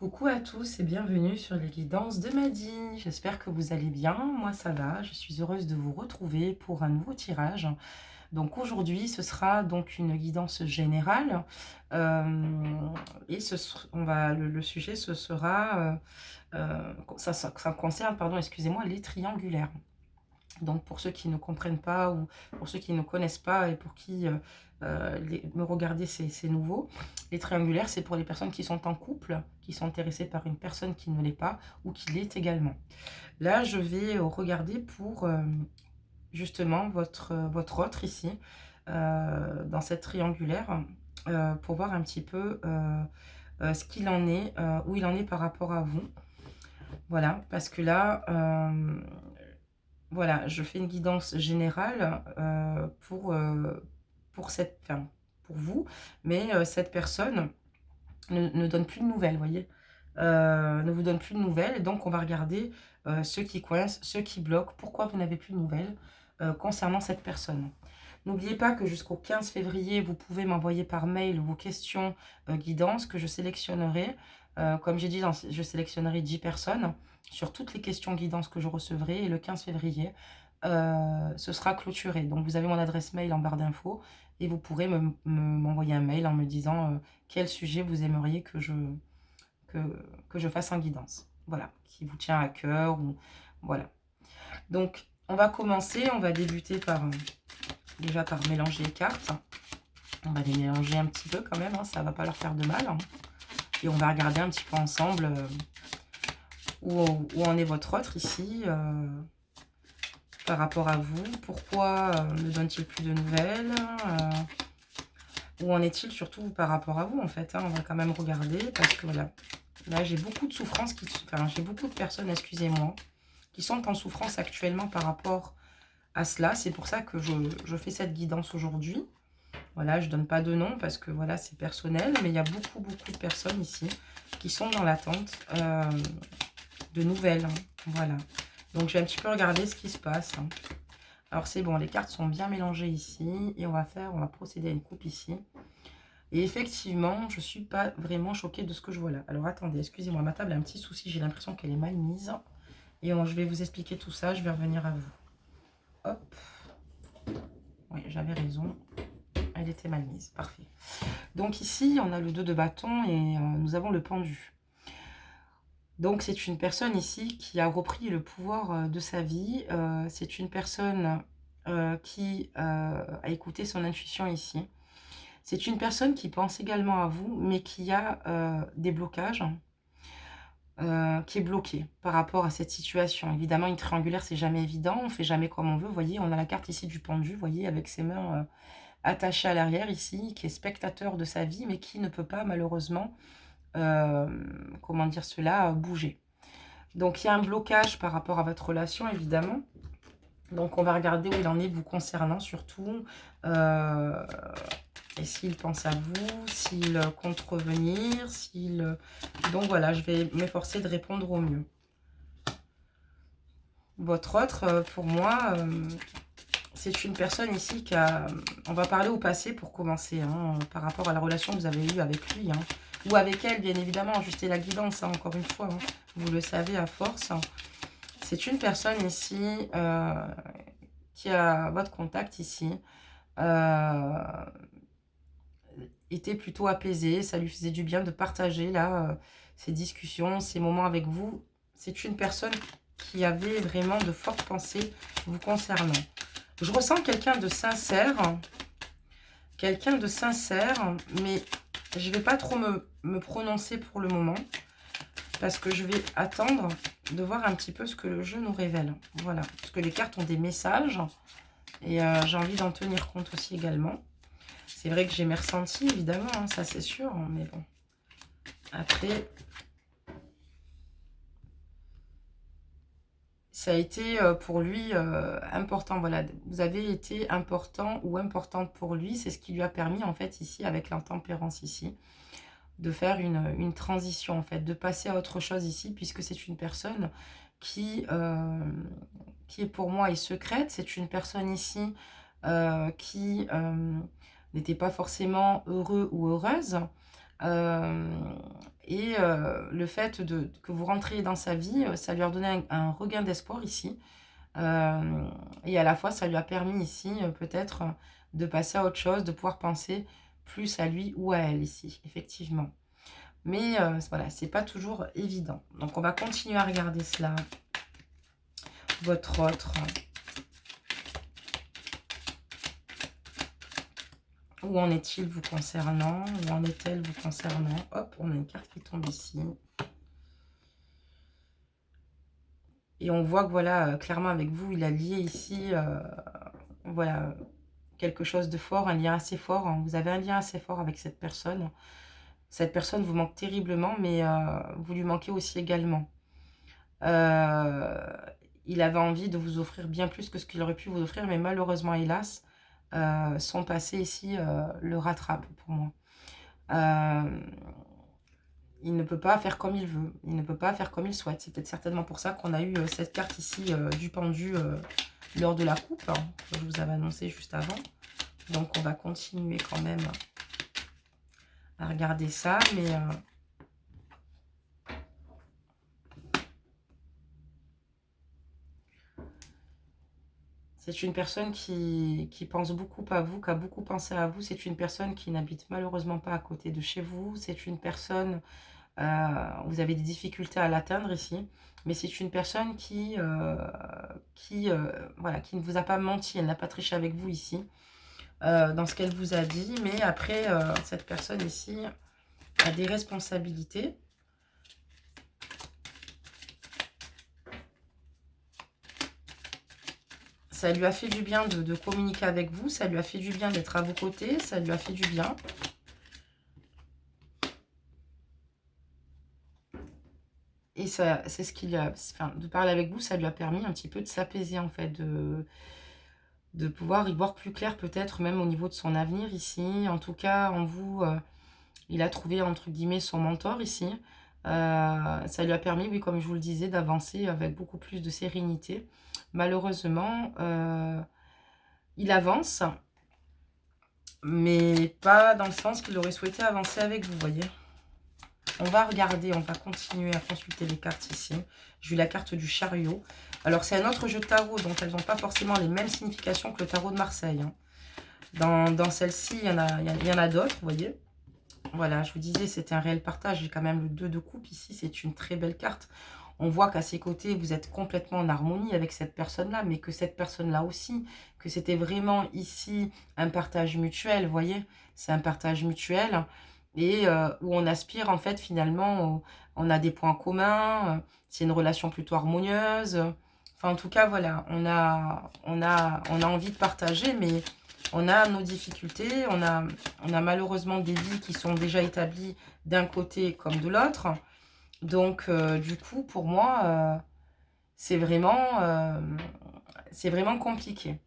Coucou à tous et bienvenue sur les guidances de Maddy. J'espère que vous allez bien. Moi, ça va. Je suis heureuse de vous retrouver pour un nouveau tirage. Donc aujourd'hui, ce sera donc une guidance générale. Et le sujet, ce sera... ça concerne, pardon, excusez-moi, les triangulaires. Donc pour ceux qui ne comprennent pas ou pour ceux qui ne connaissent pas et pour qui me regarder c'est nouveau, les triangulaires c'est pour les personnes qui sont en couple, qui sont intéressées par une personne qui ne l'est pas ou qui l'est également. Là je vais regarder pour justement votre autre ici, dans cette triangulaire, pour voir un petit peu ce qu'il en est, où il en est par rapport à vous. Voilà, parce que là, voilà, je fais une guidance générale enfin, pour vous, mais cette personne ne donne plus de nouvelles, vous voyez, ne vous donne plus de nouvelles. Donc, on va regarder ceux qui coincent, ceux qui bloquent, pourquoi vous n'avez plus de nouvelles concernant cette personne. N'oubliez pas que jusqu'au 15 février, vous pouvez m'envoyer par mail vos questions guidance que je sélectionnerai. Comme j'ai dit, je sélectionnerai 10 personnes sur toutes les questions guidance que je recevrai. Et le 15 février, ce sera clôturé. Donc, vous avez mon adresse mail en barre d'infos et vous pourrez m'envoyer un mail en me disant quel sujet vous aimeriez que, que je fasse en guidance. Voilà, qui vous tient à cœur. Voilà. Donc, on va commencer. On va débuter déjà par mélanger les cartes. On va les mélanger un petit peu quand même, hein, ça ne va pas leur faire de mal. Hein. Et on va regarder un petit peu ensemble où en est votre autre ici, par rapport à vous. Pourquoi ne donne-t-il plus de nouvelles, où en est-il surtout par rapport à vous en fait, hein. On va quand même regarder parce que voilà, là j'ai beaucoup de souffrance, enfin j'ai beaucoup de personnes, excusez-moi, qui sont en souffrance actuellement par rapport à cela. C'est pour ça que je fais cette guidance aujourd'hui. Voilà, je ne donne pas de nom parce que voilà, c'est personnel, mais il y a beaucoup de personnes ici qui sont dans l'attente de nouvelles. Hein. Voilà. Donc, je vais un petit peu regarder ce qui se passe. Hein. Alors, c'est bon, les cartes sont bien mélangées ici. Et on va procéder à une coupe ici. Et effectivement, je ne suis pas vraiment choquée de ce que je vois là. Alors, attendez, excusez-moi, ma table a un petit souci. J'ai l'impression qu'elle est mal mise. Et je vais vous expliquer tout ça. Je vais revenir à vous. Hop. Oui, j'avais raison. Elle était mal mise. Parfait. Donc ici, on a le 2 de bâton et nous avons le pendu. Donc c'est une personne ici qui a repris le pouvoir de sa vie. C'est une personne qui a écouté son intuition ici. C'est une personne qui pense également à vous, mais qui a des blocages, qui est bloquée par rapport à cette situation. Évidemment, une triangulaire, c'est jamais évident. On ne fait jamais comme on veut. Vous voyez, on a la carte ici du pendu, vous voyez, avec ses mains attaché à l'arrière ici, qui est spectateur de sa vie, mais qui ne peut pas malheureusement, comment dire cela, bouger. Donc il y a un blocage par rapport à votre relation, évidemment. Donc on va regarder où il en est vous concernant surtout. Et s'il pense à vous, s'il compte revenir, s'il... Donc voilà, je vais m'efforcer de répondre au mieux. Votre autre, pour moi... c'est une personne ici qui a... On va parler au passé pour commencer, hein, par rapport à la relation que vous avez eue avec lui. Hein, ou avec elle, bien évidemment. Ajuster la guidance, hein, encore une fois. Hein, vous le savez à force. Hein. C'est une personne ici qui a votre contact ici. Était plutôt apaisée. Ça lui faisait du bien de partager là ces discussions, ces moments avec vous. C'est une personne qui avait vraiment de fortes pensées vous concernant. Je ressens quelqu'un de sincère, mais je ne vais pas trop me prononcer pour le moment, parce que je vais attendre de voir un petit peu ce que le jeu nous révèle. Voilà, parce que les cartes ont des messages, et j'ai envie d'en tenir compte aussi également. C'est vrai que j'ai mes ressentis, évidemment, hein, ça c'est sûr, mais bon. Après... ça a été pour lui important, voilà, vous avez été important ou importante pour lui, c'est ce qui lui a permis en fait ici, avec l'intempérance ici, de faire une transition en fait, de passer à autre chose ici, puisque c'est une personne qui est pour moi est secrète, c'est une personne ici qui n'était pas forcément heureux ou heureuse, Et le fait que vous rentriez dans sa vie, ça lui a donné un regain d'espoir ici. Et à la fois, ça lui a permis ici, peut-être, de passer à autre chose, de pouvoir penser plus à lui ou à elle ici, effectivement. Mais voilà, c'est pas toujours évident. Donc, on va continuer à regarder cela. Votre autre. Où en est-il vous concernant? Où en est-elle vous concernant? Hop, on a une carte qui tombe ici. Et on voit que voilà, clairement avec vous, il a lié ici, voilà, quelque chose de fort, un lien assez fort. Hein. Vous avez un lien assez fort avec cette personne. Cette personne vous manque terriblement, mais vous lui manquez aussi également. Il avait envie de vous offrir bien plus que ce qu'il aurait pu vous offrir, mais malheureusement, hélas, son passé ici le rattrape pour moi. Il ne peut pas faire comme il veut, il ne peut pas faire comme il souhaite. C'est peut-être certainement pour ça qu'on a eu cette carte ici du pendu lors de la coupe, hein, que je vous avais annoncé juste avant. Donc on va continuer quand même à regarder ça, mais c'est une personne qui pense beaucoup à vous, qui a beaucoup pensé à vous. C'est une personne qui n'habite malheureusement pas à côté de chez vous. C'est une personne, vous avez des difficultés à l'atteindre ici, mais c'est une personne voilà, qui ne vous a pas menti, elle n'a pas triché avec vous ici, dans ce qu'elle vous a dit. Mais après, cette personne ici a des responsabilités. Ça lui a fait du bien de communiquer avec vous, ça lui a fait du bien d'être à vos côtés, ça lui a fait du bien. Et ça, c'est ce qu'il a, enfin, de parler avec vous, ça lui a permis un petit peu de s'apaiser en fait, de pouvoir y voir plus clair peut-être même au niveau de son avenir ici. En tout cas, en vous, il a trouvé entre guillemets son mentor ici. Ça lui a permis, oui, comme je vous le disais, d'avancer avec beaucoup plus de sérénité. Malheureusement, il avance, mais pas dans le sens qu'il aurait souhaité avancer avec vous, voyez. On va regarder, on va continuer à consulter les cartes ici. J'ai eu la carte du chariot. Alors, c'est un autre jeu de tarot, donc elles n'ont pas forcément les mêmes significations que le tarot de Marseille. Hein. Dans celle-ci, il y en a d'autres, vous voyez. Voilà, je vous disais, c'était un réel partage. J'ai quand même le 2 de coupe ici, c'est une très belle carte. On voit qu'à ses côtés, vous êtes complètement en harmonie avec cette personne-là, mais que cette personne-là aussi, que c'était vraiment ici un partage mutuel, vous voyez. C'est un partage mutuel et où on aspire en fait finalement, on a des points communs, c'est une relation plutôt harmonieuse. Enfin, en tout cas, voilà, on a envie de partager, mais on a nos difficultés, on a malheureusement des vies qui sont déjà établies d'un côté comme de l'autre. Donc, du coup, pour moi, c'est vraiment compliqué.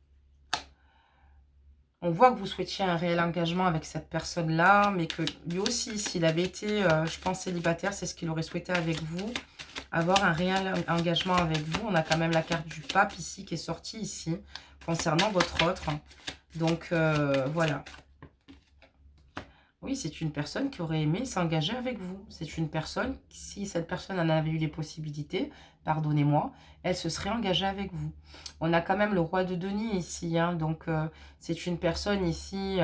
On voit que vous souhaitiez un réel engagement avec cette personne-là, mais que lui aussi, s'il avait été, je pense, célibataire, c'est ce qu'il aurait souhaité avec vous. Avoir un réel engagement avec vous. On a quand même la carte du pape ici, qui est sortie ici, concernant votre autre. Donc, voilà. Oui, c'est une personne qui aurait aimé s'engager avec vous. C'est une personne, si cette personne en avait eu les possibilités, pardonnez-moi, elle se serait engagée avec vous. On a quand même le roi de denier ici, hein, donc c'est une personne ici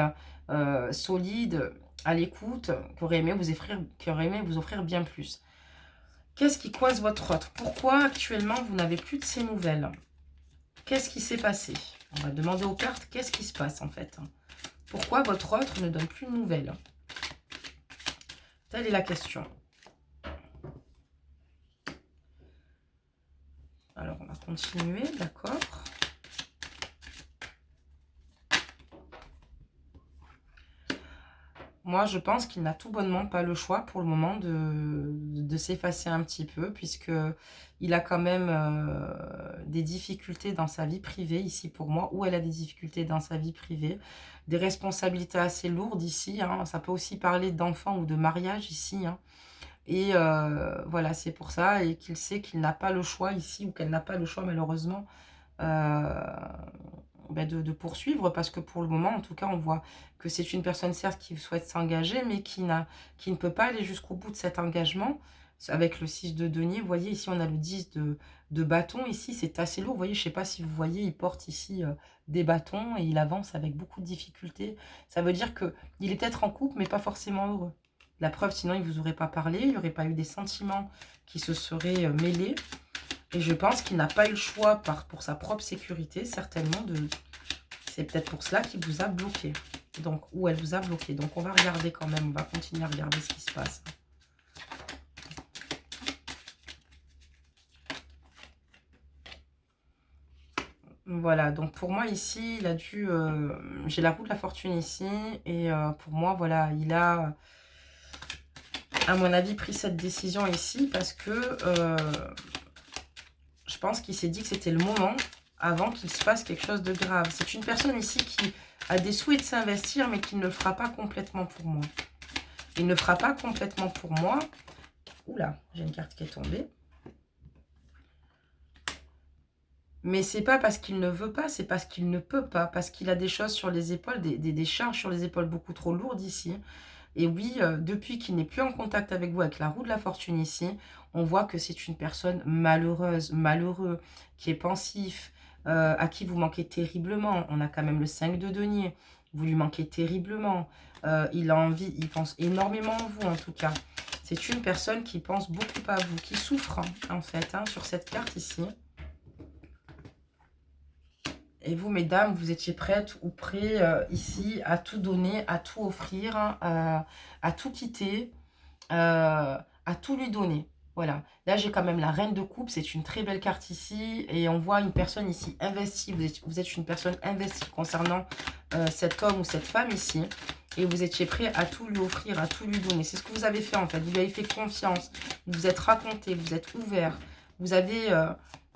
solide, à l'écoute, qui aurait aimé vous offrir bien plus. Qu'est-ce qui coince votre autre? Pourquoi actuellement vous n'avez plus de ces nouvelles? Qu'est-ce qui s'est passé? On va demander aux cartes qu'est-ce qui se passe en fait. Pourquoi votre autre ne donne plus de nouvelles? Telle est la question. Alors, on va continuer, d'accord. Moi, je pense qu'il n'a tout bonnement pas le choix pour le moment de s'effacer un petit peu, puisque il a quand même des difficultés dans sa vie privée ici pour moi, ou elle a des difficultés dans sa vie privée, des responsabilités assez lourdes ici. Hein. Ça peut aussi parler d'enfants ou de mariage ici. Hein. Et voilà, c'est pour ça, et qu'il sait qu'il n'a pas le choix ici, ou qu'elle n'a pas le choix malheureusement, euh, de poursuivre, parce que pour le moment, en tout cas, on voit que c'est une personne, certes, qui souhaite s'engager, mais qui ne peut pas aller jusqu'au bout de cet engagement, avec le 6 de denier. Vous voyez, ici, on a le 10 de bâton. Ici, c'est assez lourd. Vous voyez, je ne sais pas si vous voyez, il porte ici des bâtons et il avance avec beaucoup de difficultés. Ça veut dire qu'il est peut-être en couple, mais pas forcément heureux. La preuve, sinon, il ne vous aurait pas parlé, il n'y aurait pas eu des sentiments qui se seraient mêlés. Et je pense qu'il n'a pas eu le choix pour sa propre sécurité, certainement. C'est peut-être pour cela qu'il vous a bloqué. Donc, ou elle vous a bloqué. Donc, on va regarder quand même. On va continuer à regarder ce qui se passe. Voilà. Donc, pour moi, ici, il a dû... j'ai la roue de la fortune ici. Et pour moi, voilà, il a, à mon avis, pris cette décision ici parce que... je pense qu'il s'est dit que c'était le moment avant qu'il se passe quelque chose de grave. C'est une personne ici qui a des souhaits de s'investir, mais qui ne le fera pas complètement pour moi. Il ne fera pas complètement pour moi. Oula, j'ai une carte qui est tombée. Mais c'est pas parce qu'il ne veut pas, c'est parce qu'il ne peut pas. Parce qu'il a des choses sur les épaules, des charges sur les épaules beaucoup trop lourdes ici. Et oui, depuis qu'il n'est plus en contact avec vous, avec la roue de la fortune ici, on voit que c'est une personne malheureuse, malheureux, qui est pensif, à qui vous manquez terriblement. On a quand même le 5 de denier. Vous lui manquez terriblement. Il a envie, il pense énormément à vous en tout cas. C'est une personne qui pense beaucoup à vous, qui souffre en fait sur cette carte ici. Et vous, mesdames, vous étiez prêtes ou prêts ici à tout donner, à tout offrir, à tout quitter, à tout lui donner. Voilà. Là, j'ai quand même la reine de coupe. C'est une très belle carte ici. Et on voit une personne ici investie. Vous êtes une personne investie concernant cet homme ou cette femme ici. Et vous étiez prêt à tout lui offrir, à tout lui donner. C'est ce que vous avez fait en fait. Vous lui avez fait confiance. Vous vous êtes raconté, vous êtes ouvert. Vous avez...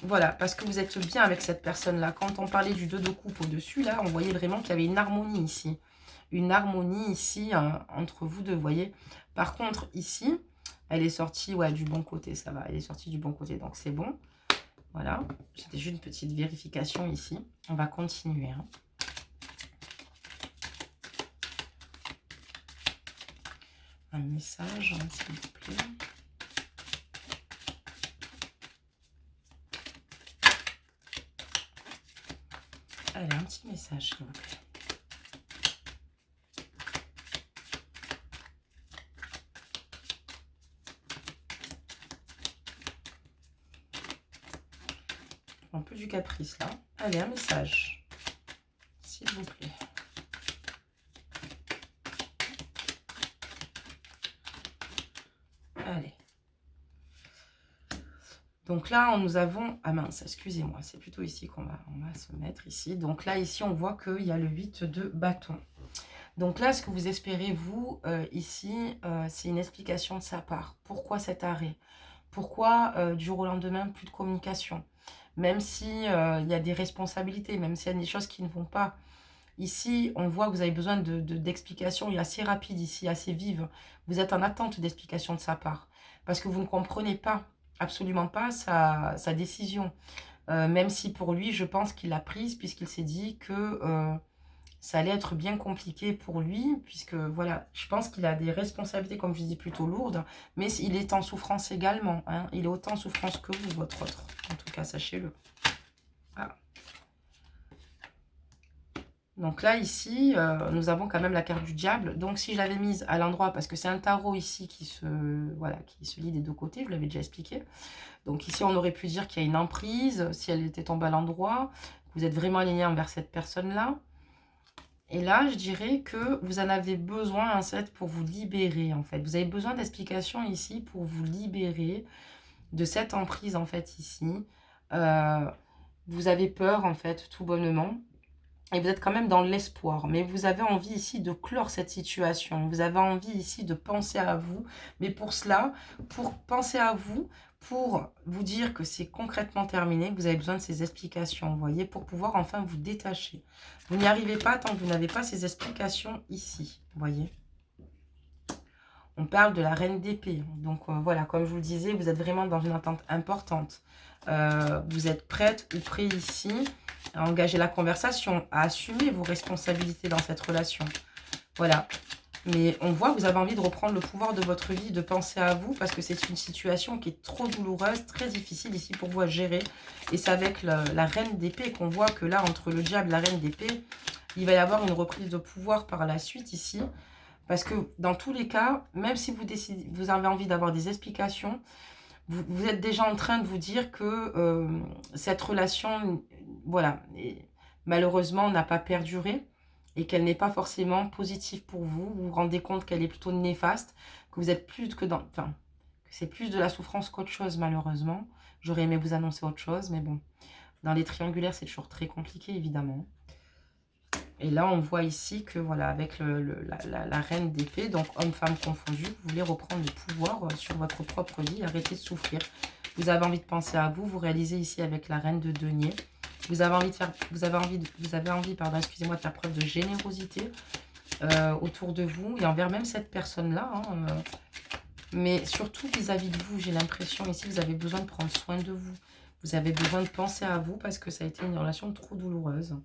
voilà, parce que vous êtes bien avec cette personne-là. Quand on parlait du 2 de coupe au-dessus, là, on voyait vraiment qu'il y avait une harmonie ici. Une harmonie ici entre vous deux, vous voyez. Par contre, ici, elle est sortie du bon côté, ça va. Elle est sortie du bon côté, donc c'est bon. Voilà, c'était juste une petite vérification ici. On va continuer. Un message, s'il vous plaît. Allez, un petit message, s'il vous plaît. Un peu du caprice, là. Allez, un message, s'il vous plaît. Allez. Donc là, nous avons... Ah mince, excusez-moi, c'est plutôt ici qu'on va se mettre, ici. Donc là, ici, on voit qu'il y a le 8 de bâton. Donc là, ce que vous espérez, vous, ici, c'est une explication de sa part. Pourquoi cet arrêt? Pourquoi, du jour au lendemain, plus de communication? Même si il y a des responsabilités, même s'il y a des choses qui ne vont pas. Ici, on voit que vous avez besoin d'explications assez rapides ici, assez vives. Vous êtes en attente d'explications de sa part. Parce que vous ne comprenez pas, absolument pas, sa décision. Même si pour lui, je pense qu'il l'a prise, puisqu'il s'est dit que ça allait être bien compliqué pour lui, puisque voilà, je pense qu'il a des responsabilités, comme je dis, plutôt lourdes, mais il est en souffrance également. Il est autant en souffrance que vous, votre autre. En tout cas, sachez-le. Voilà. Donc là, ici, nous avons quand même la carte du diable. Donc, si je l'avais mise à l'endroit, parce que c'est un tarot ici qui se lit des deux côtés, je l'avais déjà expliqué. Donc ici, on aurait pu dire qu'il y a une emprise, si elle était tombée à l'endroit. Vous êtes vraiment aligné envers cette personne-là. Et là, je dirais que vous en avez besoin, en fait, pour vous libérer, en fait. Vous avez besoin d'explications ici pour vous libérer de cette emprise, en fait, ici. Vous avez peur, en fait, tout bonnement. Et vous êtes quand même dans l'espoir. Mais vous avez envie ici de clore cette situation. Vous avez envie ici de penser à vous. Mais pour cela, pour penser à vous, pour vous dire que c'est concrètement terminé, que vous avez besoin de ces explications, vous voyez, pour pouvoir enfin vous détacher. Vous n'y arrivez pas tant que vous n'avez pas ces explications ici, vous voyez. On parle de la reine d'épée. Donc voilà, comme je vous le disais, vous êtes vraiment dans une attente importante. Vous êtes prête ou prêt ici à engager la conversation, à assumer vos responsabilités dans cette relation. Voilà. Mais on voit que vous avez envie de reprendre le pouvoir de votre vie, de penser à vous, parce que c'est une situation qui est trop douloureuse, très difficile ici pour vous à gérer. Et c'est avec la reine d'épée qu'on voit que là, entre le diable et la reine d'épée, il va y avoir une reprise de pouvoir par la suite ici. Parce que dans tous les cas, même si vous avez envie d'avoir des explications, vous êtes déjà en train de vous dire que cette relation, voilà, malheureusement, n'a pas perduré et qu'elle n'est pas forcément positive pour vous. Vous vous rendez compte qu'elle est plutôt néfaste, que vous êtes plus que dans... Enfin, que c'est plus de la souffrance qu'autre chose, malheureusement. J'aurais aimé vous annoncer autre chose, mais bon. Dans les triangulaires, c'est toujours très compliqué, évidemment. Et là, on voit ici que, voilà, avec la reine d'épée, donc homme-femme confondu, vous voulez reprendre le pouvoir sur votre propre vie, arrêter de souffrir. Vous avez envie de penser à vous, vous réalisez ici avec la reine de denier. Vous avez envie de faire, pardon, excusez-moi, de faire preuve de générosité autour de vous et envers même cette personne-là. Hein, mais surtout vis-à-vis de vous, j'ai l'impression ici, vous avez besoin de prendre soin de vous. Vous avez besoin de penser à vous parce que ça a été une relation trop douloureuse.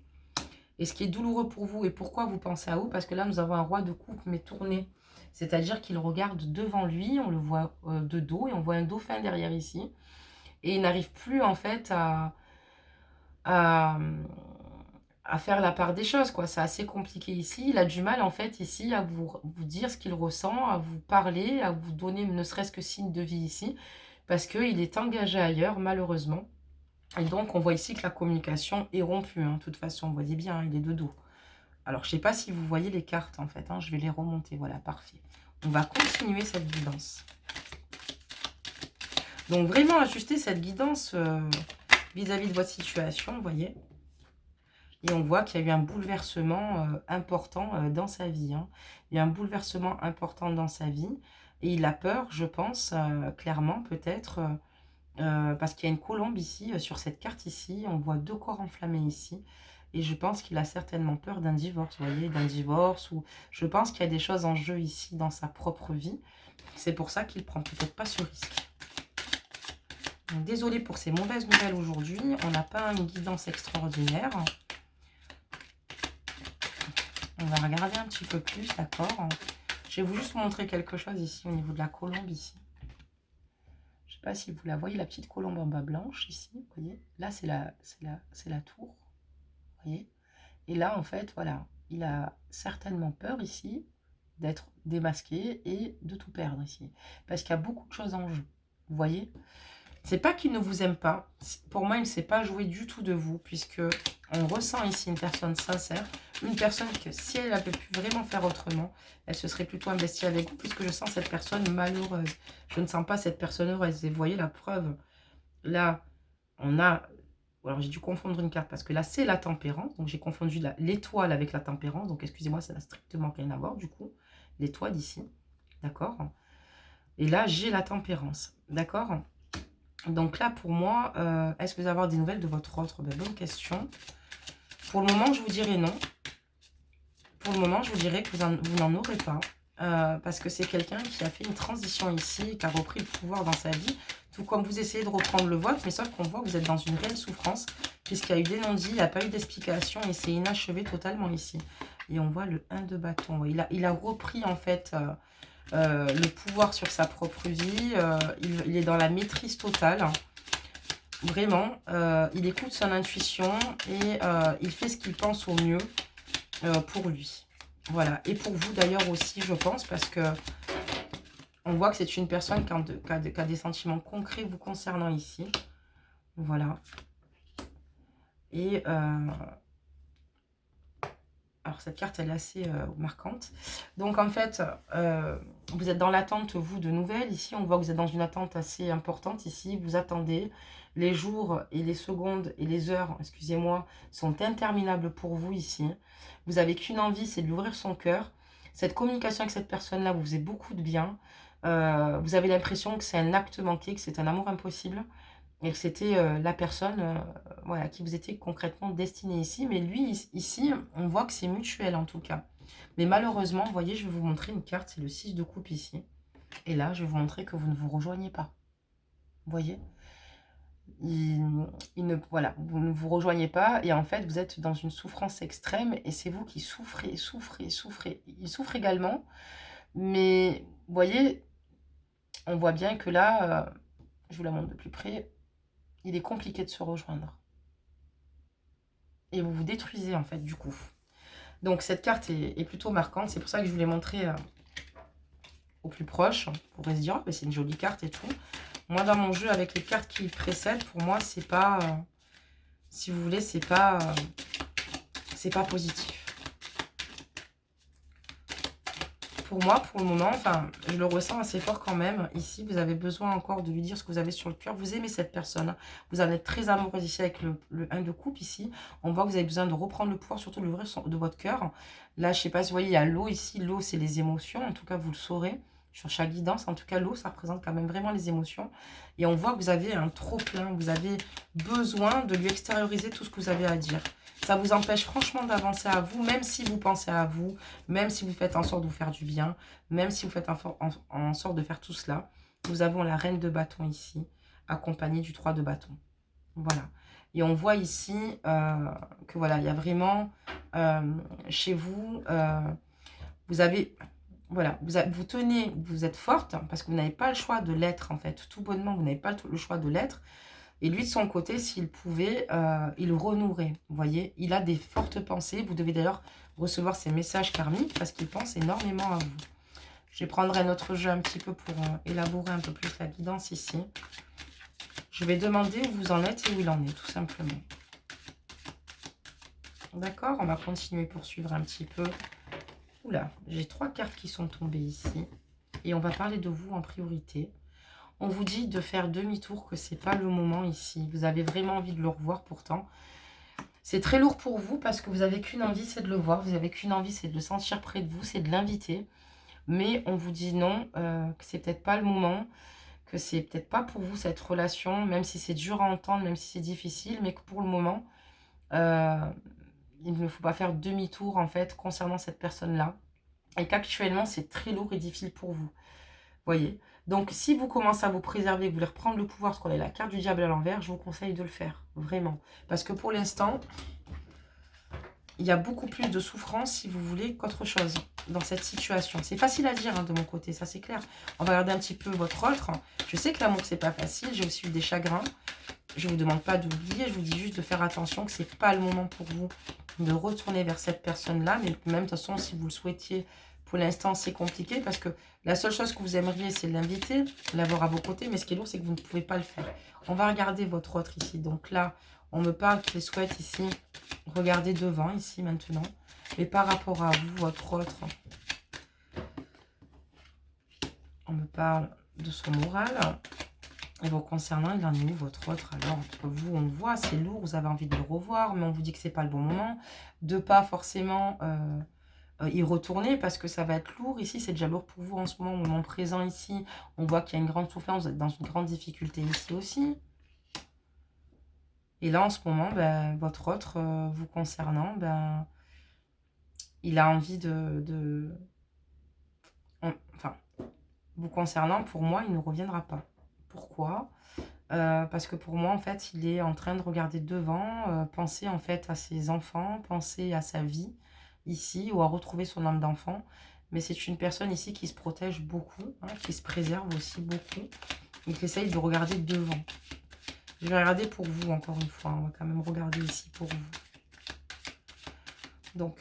Et ce qui est douloureux pour vous, et pourquoi vous pensez à vous? Parce que là, nous avons un roi de coupe, mais tourné. C'est-à-dire qu'il regarde devant lui, on le voit de dos, et on voit un dauphin derrière ici. Et il n'arrive plus, en fait, à, à faire la part des choses, quoi. C'est assez compliqué ici. Il a du mal, en fait, ici, à vous dire ce qu'il ressent, à vous parler, à vous donner ne serait-ce que signe de vie ici, parce qu'il est engagé ailleurs, malheureusement. Et donc, on voit ici que la communication est rompue. Hein. De toute façon, vous voyez bien, hein, il est de dos. Alors, je ne sais pas si vous voyez les cartes, en fait. Hein, je vais les remonter. Voilà, parfait. On va continuer cette guidance. Donc, vraiment ajuster cette guidance vis-à-vis de votre situation, vous voyez. Et on voit qu'il y a eu un bouleversement important dans sa vie. Hein. Il y a un bouleversement important dans sa vie. Et il a peur, je pense, clairement, peut-être... parce qu'il y a une colombe ici, sur cette carte ici, on voit 2 corps enflammés ici, et je pense qu'il a certainement peur d'un divorce, vous voyez, d'un divorce, ou je pense qu'il y a des choses en jeu ici dans sa propre vie, c'est pour ça qu'il ne prend peut-être pas ce risque. Donc, désolée pour ces mauvaises nouvelles aujourd'hui, on n'a pas une guidance extraordinaire. On va regarder un petit peu plus, d'accord? Je vais vous juste montrer quelque chose ici, au niveau de la colombe ici. Je ne sais pas si vous la voyez, la petite colombe en bas blanche ici, vous voyez. Là, c'est la tour, vous voyez. Et là, en fait, voilà, il a certainement peur ici d'être démasqué et de tout perdre ici. Parce qu'il y a beaucoup de choses en jeu, vous voyez. C'est pas qu'il ne vous aime pas. Pour moi, il ne s'est pas joué du tout de vous, puisque on ressent ici une personne sincère, une personne que si elle avait pu vraiment faire autrement, elle se serait plutôt investie avec vous, puisque je sens cette personne malheureuse. Je ne sens pas cette personne heureuse. Et vous voyez la preuve. Là, on a... Alors, j'ai dû confondre une carte, parce que là, c'est la tempérance. Donc, j'ai confondu l'étoile avec la tempérance. Donc, excusez-moi, ça n'a strictement rien à voir, du coup. L'étoile ici. D'accord? Et là, j'ai la tempérance. D'accord? Donc là, pour moi, est-ce que vous allez avoir des nouvelles de votre autre? Bonne question. Pour le moment, je vous dirais non. Pour le moment, je vous dirais que vous n'en aurez pas. Parce que c'est quelqu'un qui a fait une transition ici, qui a repris le pouvoir dans sa vie. Tout comme vous essayez de reprendre le vôtre, mais sauf qu'on voit que vous êtes dans une réelle souffrance. Puisqu'il y a eu des non-dits, il n'y a pas eu d'explication et c'est inachevé totalement ici. Et on voit le 1 de bâton. Il a repris en fait... le pouvoir sur sa propre vie, il est dans la maîtrise totale, vraiment, il écoute son intuition et il fait ce qu'il pense au mieux pour lui. Voilà, et pour vous d'ailleurs aussi, je pense, parce que on voit que c'est une personne qui a des sentiments concrets vous concernant ici. Voilà. Et alors, cette carte, elle est assez marquante. Donc, en fait, vous êtes dans l'attente, vous, de nouvelles. Ici, on voit que vous êtes dans une attente assez importante. Ici, vous attendez. Les jours et les secondes et les heures, excusez-moi, sont interminables pour vous ici. Vous n'avez qu'une envie, c'est de lui ouvrir son cœur. Cette communication avec cette personne-là vous faisait beaucoup de bien. Vous avez l'impression que c'est un acte manqué, que c'est un amour impossible. Et que c'était la personne voilà, qui vous était concrètement destinée ici. Mais lui, ici, on voit que c'est mutuel en tout cas. Mais malheureusement, vous voyez, je vais vous montrer une carte, c'est le 6 de coupe ici. Et là, je vais vous montrer que vous ne vous rejoignez pas. Vous voyez, voilà, vous ne vous rejoignez pas et en fait, vous êtes dans une souffrance extrême et c'est vous qui souffrez, souffrez, souffrez. Il souffre également, mais vous voyez, on voit bien que là, je vous la montre de plus près, il est compliqué de se rejoindre. Et vous vous détruisez en fait, du coup. Donc cette carte est plutôt marquante, c'est pour ça que je vous l'ai montrée au plus proche. On pourrait se dire, oh, mais c'est une jolie carte et tout. Moi, dans mon jeu, avec les cartes qui précèdent, pour moi, c'est pas... si vous voulez, c'est pas positif. Pour moi, pour le moment, enfin, je le ressens assez fort quand même. Ici, vous avez besoin encore de lui dire ce que vous avez sur le cœur. Vous aimez cette personne. Vous en êtes très amoureuse ici avec le 1 de coupe ici. On voit que vous avez besoin de reprendre le pouvoir, surtout de l'ouvrir de votre cœur. Là, je sais pas si vous voyez, il y a l'eau ici. L'eau, c'est les émotions. En tout cas, vous le saurez sur chaque guidance. En tout cas, l'eau, ça représente quand même vraiment les émotions. Et on voit que vous avez un trop-plein. Vous avez besoin de lui extérioriser tout ce que vous avez à dire. Ça vous empêche franchement d'avancer à vous, même si vous pensez à vous, même si vous faites en sorte de vous faire du bien, même si vous faites en sorte de faire tout cela. Nous avons la reine de bâton ici, accompagnée du 3 de bâton. Voilà. Et on voit ici que voilà, il y a vraiment chez vous, vous avez... Voilà, vous tenez, vous êtes forte, parce que vous n'avez pas le choix de l'être, en fait. Tout bonnement, vous n'avez pas le choix de l'être. Et lui, de son côté, s'il pouvait, il renouerait. Vous voyez, il a des fortes pensées. Vous devez d'ailleurs recevoir ces messages karmiques parce qu'il pense énormément à vous. Je vais prendre un autre jeu un petit peu pour élaborer un peu plus la guidance ici. Je vais demander où vous en êtes et où il en est, tout simplement. D'accord, on va continuer, poursuivre un petit peu. Oula, j'ai 3 cartes qui sont tombées ici. Et on va parler de vous en priorité. On vous dit de faire demi-tour, que c'est pas le moment ici. Vous avez vraiment envie de le revoir pourtant. C'est très lourd pour vous parce que vous avez qu'une envie, c'est de le voir. Vous avez qu'une envie, c'est de le sentir près de vous, c'est de l'inviter. Mais on vous dit non, que c'est peut-être pas le moment, que c'est peut-être pas pour vous cette relation, même si c'est dur à entendre, même si c'est difficile, mais que pour le moment, il ne faut pas faire demi-tour en fait concernant cette personne-là. Et qu'actuellement, c'est très lourd et difficile pour vous. Voyez. Donc, si vous commencez à vous préserver, vous voulez reprendre le pouvoir, parce qu'on a la carte du diable à l'envers, je vous conseille de le faire, vraiment. Parce que pour l'instant, il y a beaucoup plus de souffrance, si vous voulez, qu'autre chose dans cette situation. C'est facile à dire hein, de mon côté, ça c'est clair. On va regarder un petit peu votre autre. Je sais que l'amour, c'est pas facile, j'ai aussi eu des chagrins. Je ne vous demande pas d'oublier, je vous dis juste de faire attention que c'est pas le moment pour vous de retourner vers cette personne-là. Mais même de toute façon, si vous le souhaitiez, pour l'instant, c'est compliqué parce que la seule chose que vous aimeriez, c'est l'inviter, l'avoir à vos côtés. Mais ce qui est lourd, c'est que vous ne pouvez pas le faire. On va regarder votre autre ici. Donc là, on me parle qu'il souhaite ici, regardez devant ici maintenant. Mais par rapport à vous, votre autre, on me parle de son moral. Et vous concernant, il en est où votre autre? Alors, entre vous, on le voit, c'est lourd, vous avez envie de le revoir, mais on vous dit que c'est pas le bon moment. De pas forcément y retourner, parce que ça va être lourd. Ici, c'est déjà lourd pour vous en ce moment, au moment présent ici. On voit qu'il y a une grande souffrance, vous êtes dans une grande difficulté ici aussi. Et là, en ce moment, ben, votre autre, vous concernant, ben, il a envie enfin, vous concernant, pour moi, il ne reviendra pas. Pourquoi? Parce que pour moi, en fait, il est en train de regarder devant, penser en fait à ses enfants, penser à sa vie ici, ou à retrouver son âme d'enfant. Mais c'est une personne ici qui se protège beaucoup, hein, qui se préserve aussi beaucoup, et qui essaye de regarder devant. Je vais regarder pour vous, encore une fois. On va quand même regarder ici pour vous. Donc,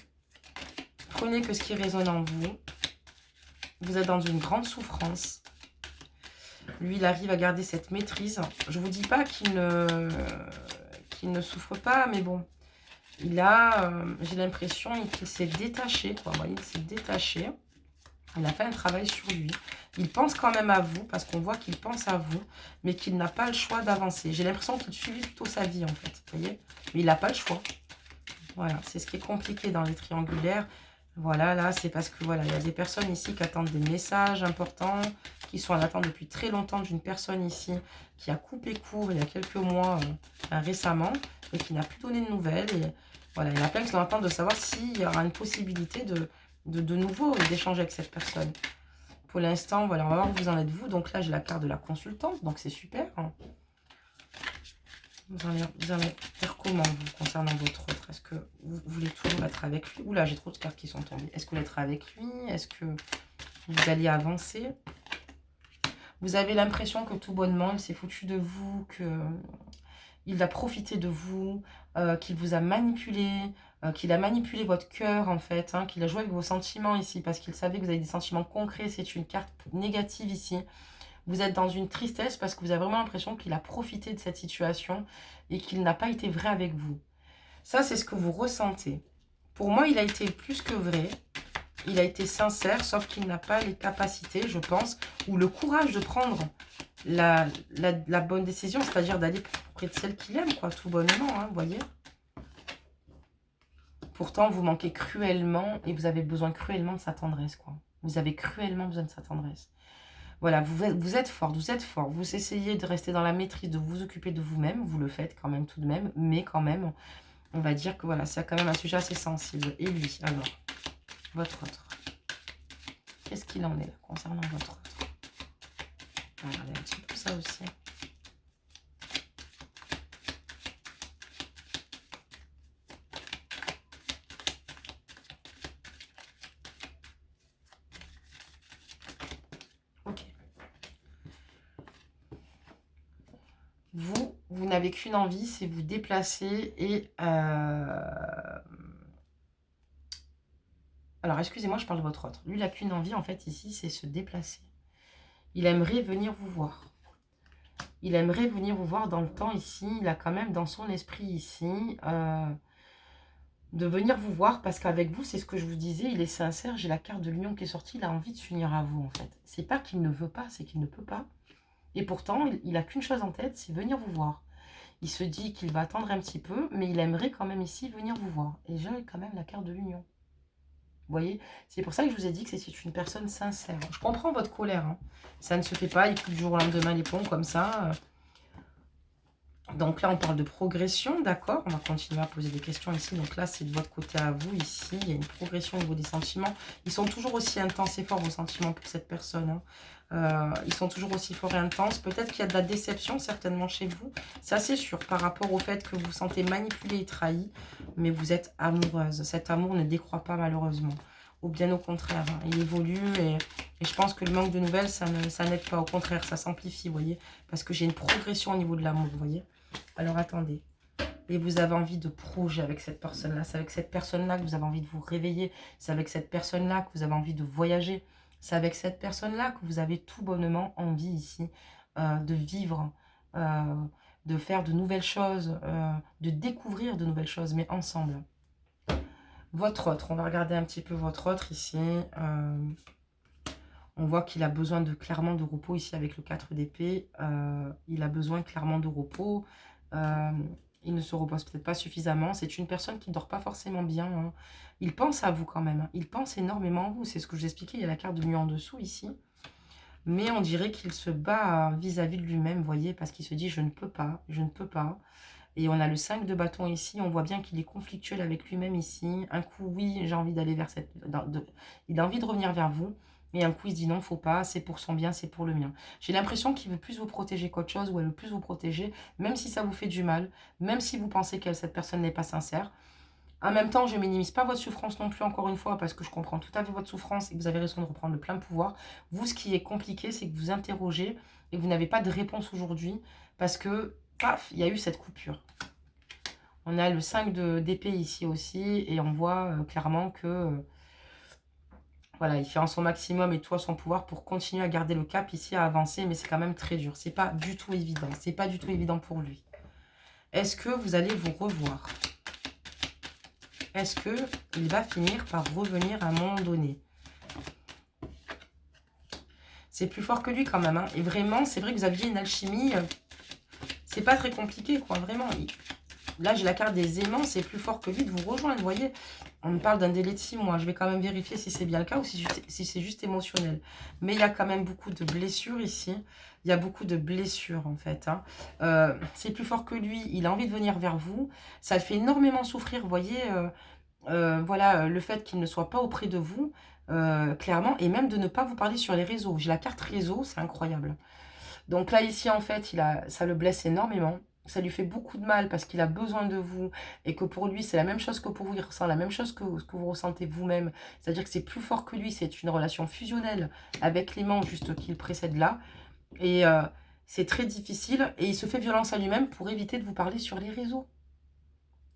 prenez que ce qui résonne en vous. Vous êtes dans une grande souffrance. Lui, il arrive à garder cette maîtrise. Je ne vous dis pas qu'il ne souffre pas, mais bon, il a, j'ai l'impression qu'il s'est détaché, quoi. Vous voyez, il s'est détaché. Il a fait un travail sur lui. Il pense quand même à vous, parce qu'on voit qu'il pense à vous, mais qu'il n'a pas le choix d'avancer. J'ai l'impression qu'il suivit plutôt sa vie, en fait. Vous voyez? Mais il n'a pas le choix. Voilà, c'est ce qui est compliqué dans les triangulaires. Voilà, là, c'est parce que, voilà, il y a des personnes ici qui attendent des messages importants, qui sont en attente depuis très longtemps d'une personne ici, qui a coupé court il y a quelques mois, récemment, et qui n'a plus donné de nouvelles. Et voilà, il y en a plein qui sont en attente de savoir s'il y aura une possibilité de nouveau d'échanger avec cette personne. Pour l'instant, voilà, on va voir où vous en êtes vous. Donc là, j'ai la carte de la consultante, donc c'est super. Vous allez faire comment, vous, concernant votre autre? Est-ce que vous voulez toujours être avec lui? Oula, j'ai trop de cartes qui sont tombées. Est-ce que vous voulez être avec lui? Est-ce que vous allez avancer? Vous avez l'impression que tout bonnement, il s'est foutu de vous, qu'il a profité de vous, qu'il vous a manipulé, qu'il a manipulé votre cœur, en fait, hein, qu'il a joué avec vos sentiments ici, parce qu'il savait que vous avez des sentiments concrets. C'est une carte négative ici. Vous êtes dans une tristesse parce que vous avez vraiment l'impression qu'il a profité de cette situation et qu'il n'a pas été vrai avec vous. Ça, c'est ce que vous ressentez. Pour moi, il a été plus que vrai. Il a été sincère, sauf qu'il n'a pas les capacités, je pense, ou le courage de prendre la bonne décision, c'est-à-dire d'aller près de celle qu'il aime, quoi, tout bonnement, hein, vous voyez. Pourtant, vous manquez cruellement et vous avez besoin cruellement de sa tendresse, quoi. Vous avez cruellement besoin de sa tendresse. Voilà, vous êtes forte, vous êtes fort. Vous essayez de rester dans la maîtrise, de vous occuper de vous-même. Vous le faites quand même tout de même, mais quand même, on va dire que voilà, c'est quand même un sujet assez sensible. Et lui, alors, votre autre. Qu'est-ce qu'il en est là, concernant votre autre? Regardez un petit peu ça aussi. Ok. Vous n'avez qu'une envie, c'est vous déplacer et... Alors, excusez-moi, je parle de votre autre. Lui, il n'a qu'une envie, en fait, ici, c'est se déplacer. Il aimerait venir vous voir. Il aimerait venir vous voir dans le temps ici. Il a quand même dans son esprit ici de venir vous voir parce qu'avec vous, c'est ce que je vous disais, il est sincère. J'ai la carte de l'union qui est sortie. Il a envie de s'unir à vous en fait. C'est pas qu'il ne veut pas, c'est qu'il ne peut pas. Et pourtant, il a qu'une chose en tête, c'est venir vous voir. Il se dit qu'il va attendre un petit peu, mais il aimerait quand même ici venir vous voir. Et j'ai quand même la carte de l'union. Vous voyez, c'est pour ça que je vous ai dit que c'était une personne sincère. Je comprends votre colère. Hein. Ça ne se fait pas, il coupe du jour au lendemain les ponts comme ça. Donc là, on parle de progression, d'accord. On va continuer à poser des questions ici. Donc là, c'est de votre côté à vous, ici. Il y a une progression au niveau des sentiments. Ils sont toujours aussi intenses et forts, vos sentiments, pour cette personne. Hein. Ils sont toujours aussi forts et intenses. Peut-être qu'il y a de la déception, certainement, chez vous. Ça, c'est sûr, par rapport au fait que vous vous sentez manipulé et trahi. Mais vous êtes amoureuse. Cet amour ne décroît pas, malheureusement. Ou bien au contraire, hein. Il évolue et je pense que le manque de nouvelles, ça n'aide pas. Au contraire, ça s'amplifie, vous voyez. Parce que j'ai une progression au niveau de l'amour, vous voyez. Alors, attendez. Et vous avez envie de projet avec cette personne-là. C'est avec cette personne-là que vous avez envie de vous réveiller. C'est avec cette personne-là que vous avez envie de voyager. C'est avec cette personne-là que vous avez tout bonnement envie ici de vivre, de faire de nouvelles choses, de découvrir de nouvelles choses, mais ensemble. Votre autre, on va regarder un petit peu votre autre ici. On voit qu'il a besoin clairement de repos ici avec le 4 d'épée. Il a besoin clairement de repos. Il ne se repose peut-être pas suffisamment. C'est une personne qui ne dort pas forcément bien. Hein. Il pense à vous quand même. Hein. Il pense énormément à vous. C'est ce que je vous expliquais. Il y a la carte de nuit en dessous ici. Mais on dirait qu'il se bat vis-à-vis de lui-même, vous voyez, parce qu'il se dit « je ne peux pas, je ne peux pas ». Et on a le 5 de bâton ici. On voit bien qu'il est conflictuel avec lui-même ici. Un coup, oui, j'ai envie d'aller vers cette... Il a envie de revenir vers vous. Et un coup, il se dit non, faut pas, c'est pour son bien, c'est pour le mien. J'ai l'impression qu'il veut plus vous protéger qu'autre chose, ou elle veut plus vous protéger, même si ça vous fait du mal, même si vous pensez que cette personne n'est pas sincère. En même temps, je ne minimise pas votre souffrance non plus, encore une fois, parce que je comprends tout à fait votre souffrance et que vous avez raison de reprendre le plein pouvoir. Vous, ce qui est compliqué, c'est que vous interrogez et que vous n'avez pas de réponse aujourd'hui, parce que, paf, il y a eu cette coupure. On a le 5 d'épée ici aussi, et on voit clairement que... voilà, il fait en son maximum et tout à son pouvoir pour continuer à garder le cap ici, à avancer, mais c'est quand même très dur. C'est pas du tout évident. C'est pas du tout évident pour lui. Est-ce que vous allez vous revoir? Est-ce qu'il va finir par revenir à un moment donné? C'est plus fort que lui quand même. Hein. Et vraiment, c'est vrai que vous aviez une alchimie. C'est pas très compliqué, quoi. Vraiment. Là, j'ai la carte des aimants. C'est plus fort que lui de vous rejoindre, vous voyez. On me parle d'un délai de 6 mois. Je vais quand même vérifier si c'est bien le cas ou si c'est juste émotionnel. Mais il y a quand même beaucoup de blessures ici. Il y a beaucoup de blessures, en fait. Hein. C'est plus fort que lui. Il a envie de venir vers vous. Ça le fait énormément souffrir, vous voyez. Voilà, le fait qu'il ne soit pas auprès de vous. clairement, et même de ne pas vous parler sur les réseaux. J'ai la carte réseau, c'est incroyable. Donc là, ici, en fait, ça le blesse énormément. Ça lui fait beaucoup de mal parce qu'il a besoin de vous et que pour lui, c'est la même chose que pour vous. Il ressent la même chose que ce que vous ressentez vous-même. C'est-à-dire que c'est plus fort que lui. C'est une relation fusionnelle avec Clément, juste qu'il précède là. Et c'est très difficile. Et il se fait violence à lui-même pour éviter de vous parler sur les réseaux.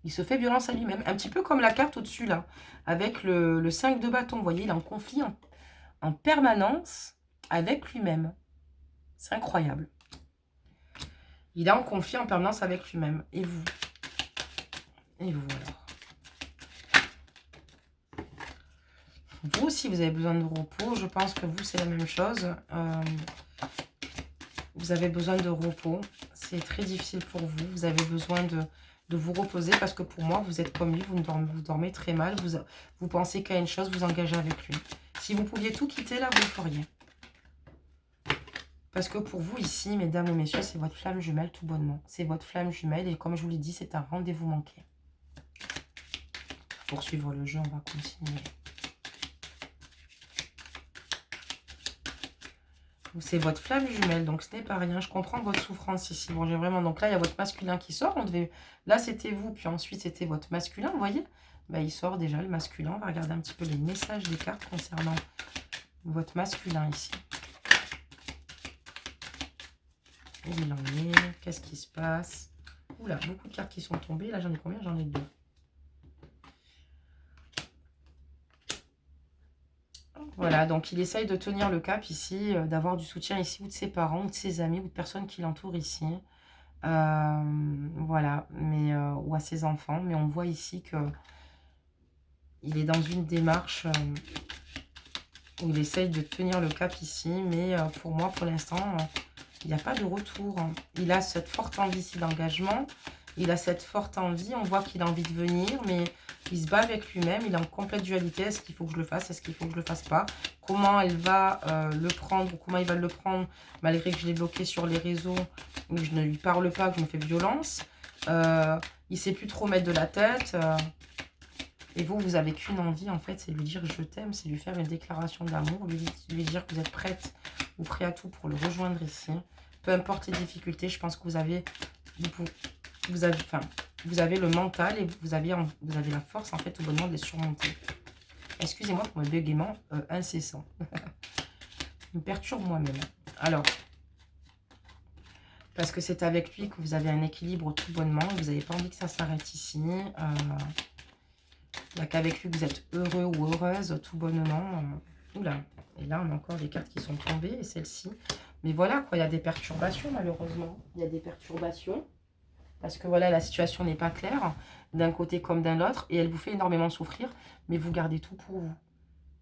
Il se fait violence à lui-même. Un petit peu comme la carte au-dessus, là. Avec le 5 de bâton. Vous voyez, il est en conflit en permanence avec lui-même. C'est incroyable. Il est en conflit en permanence avec lui-même. Et vous? Et vous alors? Vous aussi, vous avez besoin de repos. Je pense que vous, c'est la même chose. Vous avez besoin de repos. C'est très difficile pour vous. Vous avez besoin de vous reposer parce que pour moi, vous êtes comme lui. Vous dormez très mal. Vous pensez qu'à une chose, vous engagez avec lui. Si vous pouviez tout quitter, là, vous le feriez. Parce que pour vous, ici, mesdames ou messieurs, c'est votre flamme jumelle, tout bonnement. C'est votre flamme jumelle. Et comme je vous l'ai dit, c'est un rendez-vous manqué. Pour suivre le jeu, on va continuer. C'est votre flamme jumelle, donc ce n'est pas rien. Je comprends votre souffrance ici. Bon, j'ai vraiment... Donc là, il y a votre masculin qui sort. Là, c'était vous, puis ensuite, c'était votre masculin, vous voyez. Ben, il sort déjà, le masculin. On va regarder un petit peu les messages des cartes concernant votre masculin ici. Où il en est? Qu'est-ce qui se passe? Oula, beaucoup de cartes qui sont tombées. Là, j'en ai combien? J'en ai 2. Voilà, donc il essaye de tenir le cap ici, d'avoir du soutien ici, ou de ses parents, ou de ses amis, ou de personnes qui l'entourent ici. Voilà, mais ou à ses enfants. Mais on voit ici que il est dans une démarche où il essaye de tenir le cap ici. Mais pour moi, pour l'instant, il n'y a pas de retour. Il a cette forte envie ici d'engagement. Il a cette forte envie. On voit qu'il a envie de venir, mais il se bat avec lui-même. Il est en complète dualité. Est-ce qu'il faut que je le fasse? Est-ce qu'il faut que je le fasse pas? Comment elle va le prendre? Ou comment il va le prendre malgré que je l'ai bloqué sur les réseaux, où je ne lui parle pas, que je me fais violence. Il ne sait plus trop mettre de la tête. Et vous, vous avez qu'une envie, en fait, c'est lui dire je t'aime, c'est lui faire une déclaration d'amour, lui dire que vous êtes prête ou prêt à tout pour le rejoindre ici. Peu importe les difficultés, je pense que vous avez le mental et vous avez la force, en fait, au bon moment de les surmonter. Excusez-moi pour mon bégaiement incessant. Il me perturbe moi-même. Alors, parce que c'est avec lui que vous avez un équilibre tout bonnement, vous n'avez pas envie que ça s'arrête ici. Il n'y a qu'avec lui que vous êtes heureux ou heureuse, tout bonnement. Oula, et là, on a encore des cartes qui sont tombées, et celle-ci. Mais voilà, quoi, il y a des perturbations, malheureusement. Il y a des perturbations, parce que voilà, la situation n'est pas claire, d'un côté comme d'un autre, et elle vous fait énormément souffrir, mais vous gardez tout pour vous.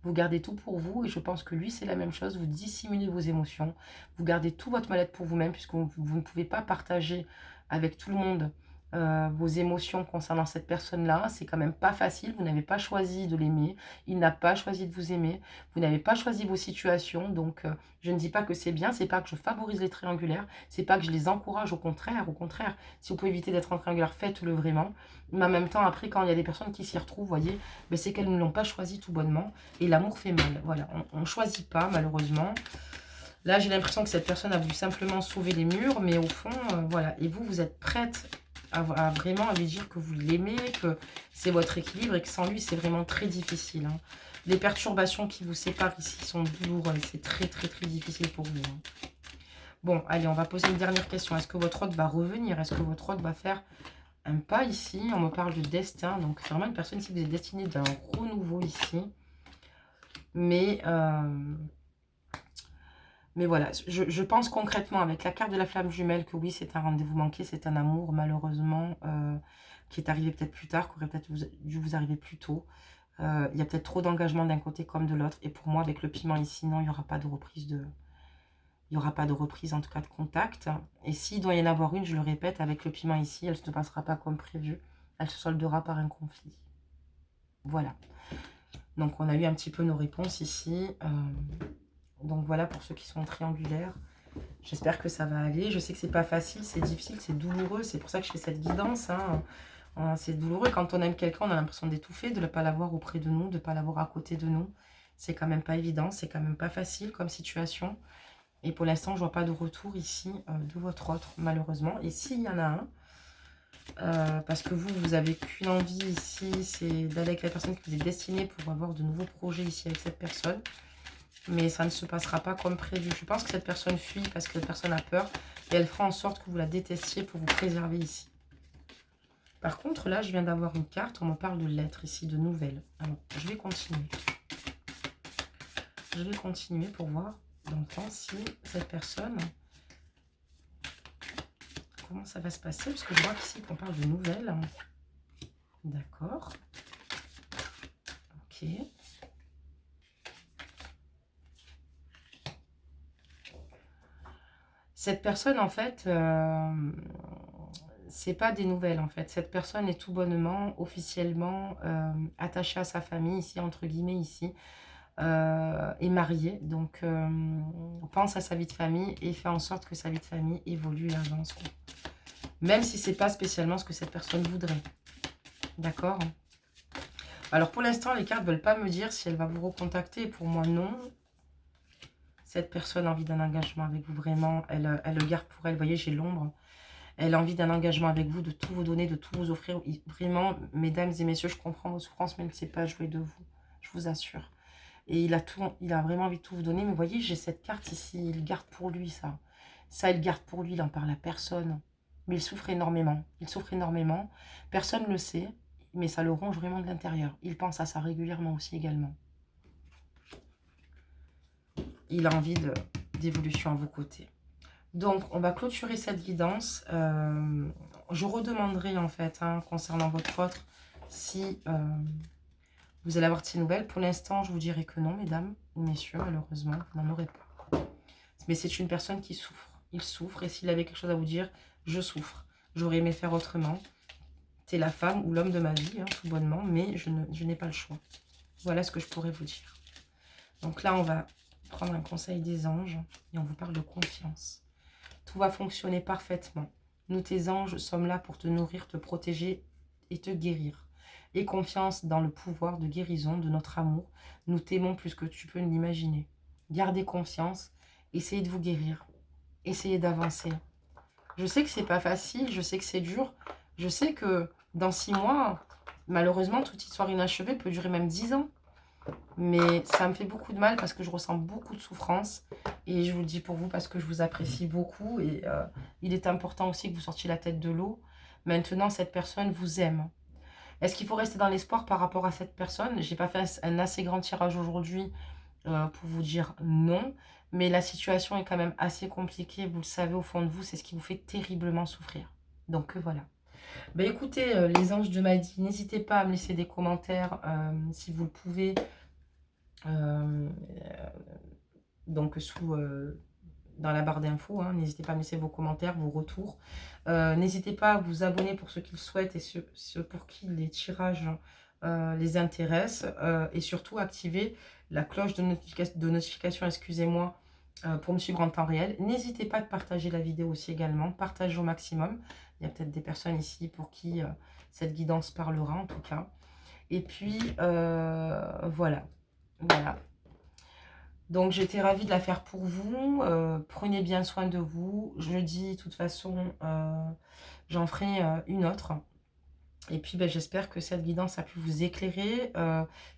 Vous gardez tout pour vous, et je pense que lui, c'est la même chose. Vous dissimulez vos émotions, vous gardez tout votre mal-être pour vous-même, puisque vous ne pouvez pas partager avec tout le monde vos émotions concernant cette personne-là. C'est quand même pas facile. Vous n'avez pas choisi de l'aimer. Il n'a pas choisi de vous aimer. Vous n'avez pas choisi vos situations. Donc, je ne dis pas que c'est bien. C'est pas que je favorise les triangulaires. C'est pas que je les encourage. Au contraire, au contraire. Si vous pouvez éviter d'être en triangulaire, faites-le vraiment. Mais en même temps, après, quand il y a des personnes qui s'y retrouvent, vous voyez, ben, c'est qu'elles ne l'ont pas choisi tout bonnement. Et l'amour fait mal. Voilà, on ne choisit pas, malheureusement. Là, j'ai l'impression que cette personne a voulu simplement sauver les murs. Mais au fond, voilà. Et vous, vous êtes prête vraiment à lui dire que vous l'aimez, que c'est votre équilibre et que sans lui, c'est vraiment très difficile. Hein. Les perturbations qui vous séparent ici sont douloureuses. C'est très, très, très difficile pour vous. Hein. Bon, allez, on va poser une dernière question. Est-ce que votre hôte va revenir? Est-ce que votre hôte va faire un pas ici? On me parle de destin. Donc, c'est vraiment une personne, si vous êtes destiné d'un renouveau ici. Mais voilà, je pense concrètement avec la carte de la flamme jumelle que oui, c'est un rendez-vous manqué, c'est un amour malheureusement qui est arrivé peut-être plus tard, qui aurait peut-être dû vous arriver plus tôt. Il y a peut-être trop d'engagement d'un côté comme de l'autre. Et pour moi, avec le piment ici, non, il n'y aura pas de reprise il n'y aura pas de reprise, en tout cas de contact. Et s'il doit y en avoir une, je le répète, avec le piment ici, elle ne se passera pas comme prévu. Elle se soldera par un conflit. Voilà. Donc, on a eu un petit peu nos réponses ici. Donc voilà pour ceux qui sont triangulaires. J'espère que ça va aller. Je sais que c'est pas facile, c'est difficile, c'est douloureux. C'est pour ça que je fais cette guidance. Hein. C'est douloureux. Quand on aime quelqu'un, on a l'impression d'étouffer, de ne pas l'avoir auprès de nous, de ne pas l'avoir à côté de nous. C'est quand même pas évident, c'est quand même pas facile comme situation. Et pour l'instant, je vois pas de retour ici de votre autre, malheureusement. Et s'il y en a un, parce que vous avez qu'une envie ici, c'est d'aller avec la personne qui vous est destinée pour avoir de nouveaux projets ici avec cette personne. Mais ça ne se passera pas comme prévu. Je pense que cette personne fuit parce que cette personne a peur. Et elle fera en sorte que vous la détestiez pour vous préserver ici. Par contre, là, je viens d'avoir une carte. On me parle de lettres ici, de nouvelles. Alors, je vais continuer. Je vais continuer pour voir dans le temps si cette personne... Comment ça va se passer? Parce que je vois qu'ici, qu'on parle de nouvelles. D'accord. Ok. Cette personne, en fait, c'est pas des nouvelles, en fait. Cette personne est tout bonnement, officiellement, attachée à sa famille, ici, entre guillemets, ici, est mariée. Donc, pense à sa vie de famille et fait en sorte que sa vie de famille évolue et avance, quoi. Même si c'est pas spécialement ce que cette personne voudrait. D'accord? Alors, pour l'instant, les cartes ne veulent pas me dire si elle va vous recontacter. Pour moi, non. Cette personne a envie d'un engagement avec vous, vraiment. Elle le garde pour elle. Vous voyez, j'ai l'ombre. Elle a envie d'un engagement avec vous, de tout vous donner, de tout vous offrir. Vraiment, mesdames et messieurs, je comprends vos souffrances, mais elle ne sait pas jouer de vous. Je vous assure. Et il a vraiment envie de tout vous donner. Mais vous voyez, j'ai cette carte ici. Il garde pour lui, ça. Ça, il garde pour lui. Il n'en parle à personne. Mais il souffre énormément. Il souffre énormément. Personne ne le sait. Mais ça le ronge vraiment de l'intérieur. Il pense à ça régulièrement aussi également. Il a envie d'évolution à vos côtés. Donc, on va clôturer cette guidance. Je redemanderai, en fait, concernant votre autre, si vous allez avoir de ces nouvelles. Pour l'instant, je vous dirais que non, mesdames ou messieurs, malheureusement, vous n'en aurez pas. Mais c'est une personne qui souffre. Il souffre, et s'il avait quelque chose à vous dire, je souffre. J'aurais aimé faire autrement. C'est la femme ou l'homme de ma vie, tout bonnement, mais je n'ai pas le choix. Voilà ce que je pourrais vous dire. Donc là, on va prendre un conseil des anges, et on vous parle de confiance. Tout va fonctionner parfaitement. Nous, tes anges, sommes là pour te nourrir, te protéger et te guérir. Aie confiance dans le pouvoir de guérison de notre amour. Nous t'aimons plus que tu peux l'imaginer. Gardez confiance. Essayez de vous guérir. Essayez d'avancer. Je sais que c'est pas facile. Je sais que c'est dur. Je sais que dans 6 mois, malheureusement, toute histoire inachevée peut durer même 10 ans. Mais ça me fait beaucoup de mal parce que je ressens beaucoup de souffrance. Et je vous le dis pour vous parce que je vous apprécie beaucoup. Et il est important aussi que vous sortiez la tête de l'eau. Maintenant, cette personne vous aime. Est-ce qu'il faut rester dans l'espoir par rapport à cette personne? J'ai pas fait un assez grand tirage aujourd'hui pour vous dire non. Mais la situation est quand même assez compliquée. Vous le savez au fond de vous, c'est ce qui vous fait terriblement souffrir. Donc voilà. Ben écoutez, les anges de Madi, n'hésitez pas à me laisser des commentaires si vous le pouvez. Donc dans la barre d'infos, n'hésitez pas à me laisser vos commentaires, vos retours. N'hésitez pas à vous abonner pour ceux qui le souhaitent et ceux pour qui les tirages les intéressent. Et surtout, activer la cloche de notification, excusez-moi, pour me suivre en temps réel. N'hésitez pas à partager la vidéo aussi également. Partagez au maximum. Il y a peut-être des personnes ici pour qui cette guidance parlera en tout cas. Et puis, voilà. Voilà. Donc, j'étais ravie de la faire pour vous. Prenez bien soin de vous. Jeudi, de toute façon, j'en ferai une autre. Et puis, ben, j'espère que cette guidance a pu vous éclairer,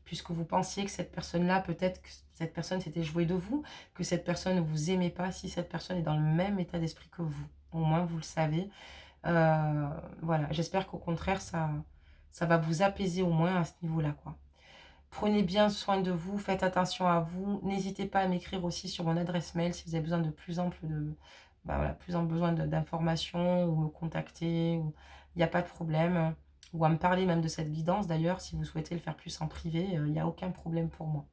puisque vous pensiez que cette personne-là, peut-être que cette personne s'était jouée de vous, que cette personne ne vous aimait pas, si cette personne est dans le même état d'esprit que vous. Au moins, vous le savez. Voilà, j'espère qu'au contraire, ça va vous apaiser au moins à ce niveau-là, quoi. Prenez bien soin de vous, faites attention à vous. N'hésitez pas à m'écrire aussi sur mon adresse mail si vous avez besoin de plus ample besoin d'informations ou me contacter. Il n'y a pas de problème. Ou à me parler même de cette guidance d'ailleurs, si vous souhaitez le faire plus en privé, il n'y a aucun problème pour moi.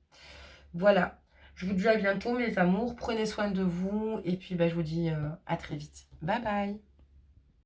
Voilà, je vous dis à bientôt mes amours, prenez soin de vous et puis je vous dis à très vite. Bye bye.